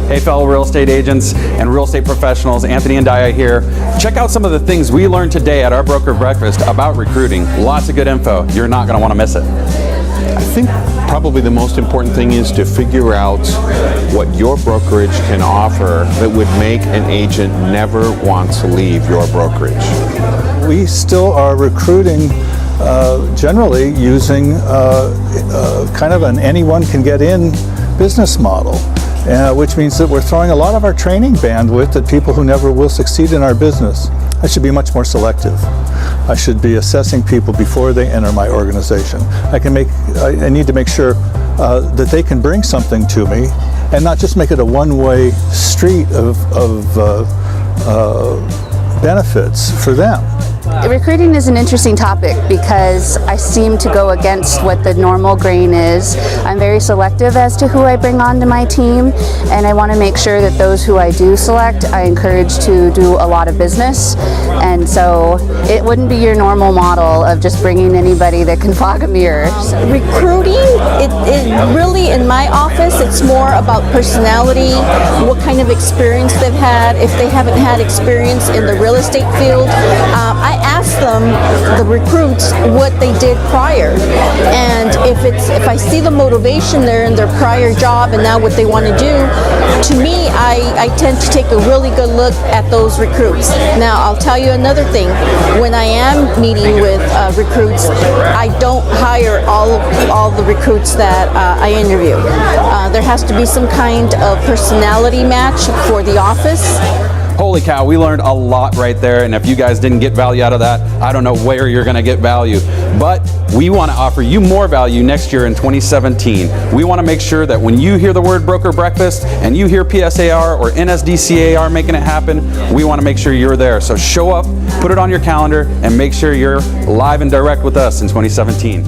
Hey fellow real estate agents and real estate professionals, Anthony and Dia here. Check out some of the things we learned today at our broker breakfast about recruiting. Lots of good info. You're not going to want to miss it. I think probably the most important thing is to figure out what your brokerage can offer that would make an agent never want to leave your brokerage. We still are recruiting generally using kind of an anyone can get in business model. Which means that we're throwing a lot of our training bandwidth at people who never will succeed in our business. I should be much more selective. I should be assessing people before they enter my organization. I need to make sure that they can bring something to me and not just make it a one-way street of benefits for them. Recruiting is an interesting topic because I seem to go against what the normal grain is. I'm very selective as to who I bring onto my team, and I want to make sure that those who I do select, I encourage to do a lot of business. And so it wouldn't be your normal model of just bringing anybody that can fog a mirror. Recruiting, it really, in my office, it's more about personality, what kind of experience they've had. If they haven't had experience in the real estate field, I ask them, the recruits, what they did prior, and if I see the motivation there in their prior job and now what they want to do, to me, I tend to take a really good look at those recruits. Now, I'll tell you another thing. When I am meeting with recruits, I don't hire all the recruits that I interview. There has to be some kind of personality match for the office. Holy cow, we learned a lot right there, and if you guys didn't get value out of that, I don't know where you're going to get value. But we want to offer you more value next year in 2017. We want to make sure that when you hear the word broker breakfast and you hear PSAR or NSDCAR making it happen, we want to make sure you're there. So show up, put it on your calendar, and make sure you're live and direct with us in 2017.